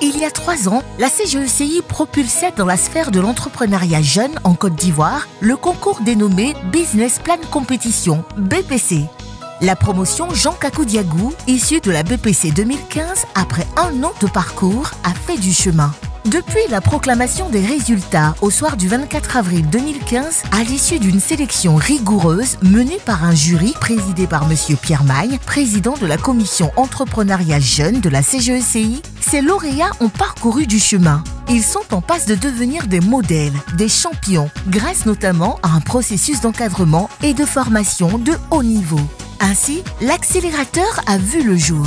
Il y a 3 ans, la CGECI propulsait dans la sphère de l'entrepreneuriat jeune en Côte d'Ivoire le concours dénommé Business Plan Competition, BPC. La promotion Jean Kakou Diagou, issue de la BPC 2015, après 1 an de parcours, a fait du chemin. Depuis la proclamation des résultats au soir du 24 avril 2015, à l'issue d'une sélection rigoureuse menée par un jury présidé par M. Pierre Magne, président de la commission entrepreneuriat jeune de la CGECI, ces lauréats ont parcouru du chemin. Ils sont en passe de devenir des modèles, des champions, grâce notamment à un processus d'encadrement et de formation de haut niveau. Ainsi, l'accélérateur a vu le jour.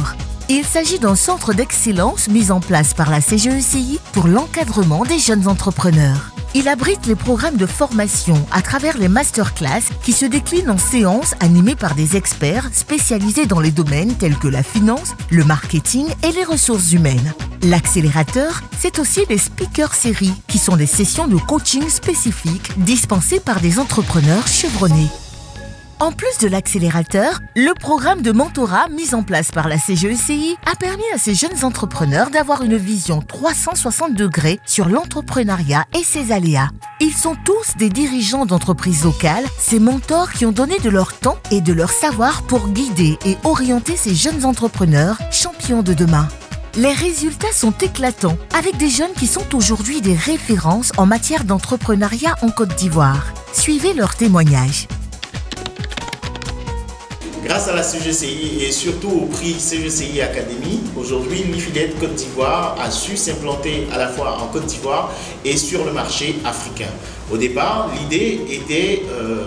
Il s'agit d'un centre d'excellence mis en place par la CGECI pour l'encadrement des jeunes entrepreneurs. Il abrite les programmes de formation à travers les masterclass qui se déclinent en séances animées par des experts spécialisés dans les domaines tels que la finance, le marketing et les ressources humaines. L'accélérateur, c'est aussi les speaker séries qui sont des sessions de coaching spécifiques dispensées par des entrepreneurs chevronnés. En plus de l'accélérateur, le programme de mentorat mis en place par la CGECI a permis à ces jeunes entrepreneurs d'avoir une vision 360 degrés sur l'entrepreneuriat et ses aléas. Ils sont tous des dirigeants d'entreprises locales, ces mentors qui ont donné de leur temps et de leur savoir pour guider et orienter ces jeunes entrepreneurs champions de demain. Les résultats sont éclatants, avec des jeunes qui sont aujourd'hui des références en matière d'entrepreneuriat en Côte d'Ivoire. Suivez leurs témoignages. Grâce à la CGECI et surtout au prix CGECI Academy, aujourd'hui l'IFIDET Côte d'Ivoire a su s'implanter à la fois en Côte d'Ivoire et sur le marché africain. Au départ, l'idée était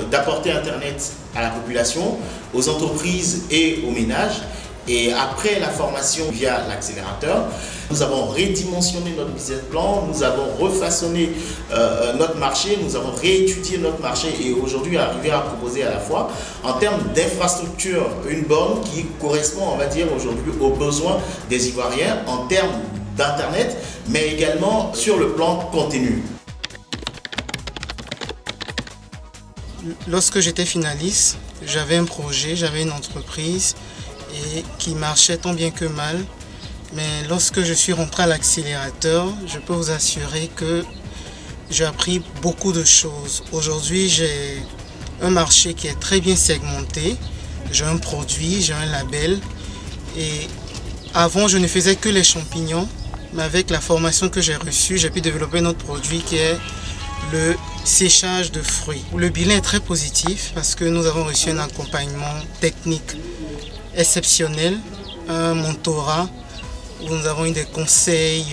d'apporter Internet à la population, aux entreprises et aux ménages. Et après la formation via l'accélérateur, nous avons redimensionné notre business plan, nous avons refaçonné notre marché, nous avons réétudié notre marché et aujourd'hui arrivé à proposer à la fois en termes d'infrastructure une borne qui correspond, on va dire, aujourd'hui aux besoins des Ivoiriens en termes d'Internet, mais également sur le plan contenu. Lorsque j'étais finaliste, j'avais un projet, j'avais une entreprise et qui marchait tant bien que mal. Mais lorsque je suis rentré à l'accélérateur, je peux vous assurer que j'ai appris beaucoup de choses. Aujourd'hui, j'ai un marché qui est très bien segmenté. J'ai un produit, j'ai un label. Et avant, je ne faisais que les champignons. Mais avec la formation que j'ai reçue, j'ai pu développer notre produit qui est le séchage de fruits. Le bilan est très positif parce que nous avons reçu un accompagnement technique exceptionnel, un mentorat où nous avons eu des conseils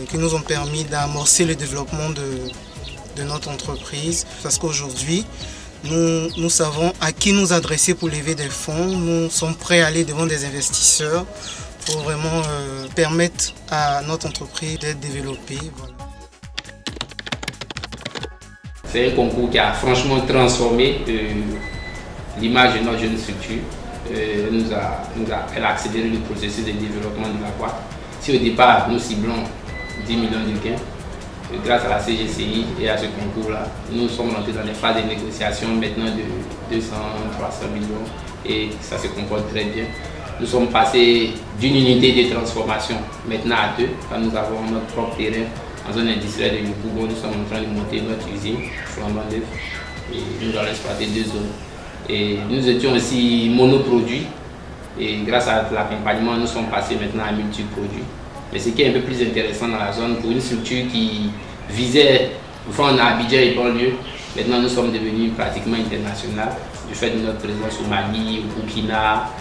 qui nous ont permis d'amorcer le développement de notre entreprise. Parce qu'aujourd'hui, nous savons à qui nous adresser pour lever des fonds. Nous sommes prêts à aller devant des investisseurs pour vraiment permettre à notre entreprise d'être développée. Voilà. C'est un concours qui a franchement transformé l'image de notre jeune structure. Elle a accéléré le processus de développement de la boîte. Si au départ nous ciblons 10 millions de gains, grâce à la CGECI et à ce concours-là, nous sommes rentrés dans les phases de négociation maintenant de 200, 300 millions et ça se comporte très bien. Nous sommes passés d'une unité de transformation maintenant à 2, quand nous avons notre propre terrain en zone industrielle de Yopougon. Nous sommes en train de monter notre usine flambant neuf et nous allons exploiter 2 zones. Et nous étions aussi monoproduits et grâce à l'accompagnement, nous sommes passés maintenant à multiproduits. Mais ce qui est un peu plus intéressant dans la zone, pour une structure qui visait vendre à Abidjan et banlieue, maintenant nous sommes devenus pratiquement internationaux du fait de notre présence au Mali, au Burkina,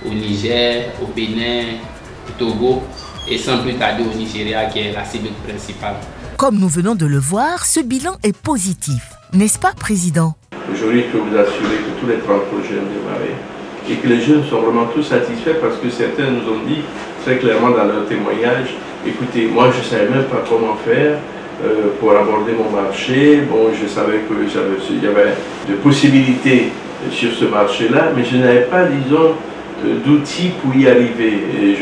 au Niger, au Bénin, au Togo et sans plus tarder au Nigeria qui est la cible principale. Comme nous venons de le voir, ce bilan est positif, n'est-ce pas, Président? Aujourd'hui, je peux vous assurer que tous les 30 projets ont démarré et que les jeunes sont vraiment tous satisfaits parce que certains nous ont dit très clairement dans leur témoignage, écoutez, moi je ne savais même pas comment faire pour aborder mon marché. Bon, je savais qu'il y avait des possibilités sur ce marché-là, mais je n'avais pas, disons, d'outils pour y arriver. Et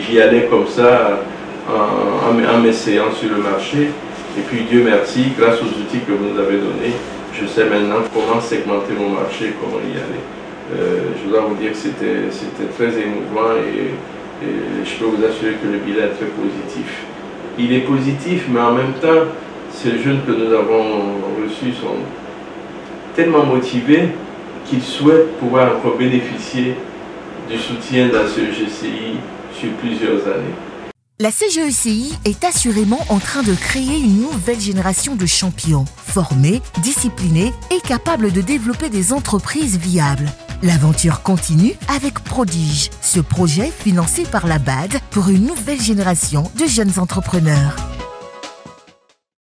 j'y allais comme ça en m'essayant sur le marché. Et puis Dieu merci, grâce aux outils que vous nous avez donnés, je sais maintenant comment segmenter mon marché, comment y aller. Je dois vous dire que c'était très émouvant et je peux vous assurer que le bilan est très positif. il est positif, mais en même temps, ces jeunes que nous avons reçus sont tellement motivés qu'ils souhaitent pouvoir encore bénéficier du soutien de la CEGCI sur plusieurs années. La CGECI est assurément en train de créer une nouvelle génération de champions, formés, disciplinés et capables de développer des entreprises viables. L'aventure continue avec Prodige, ce projet financé par la BAD pour une nouvelle génération de jeunes entrepreneurs.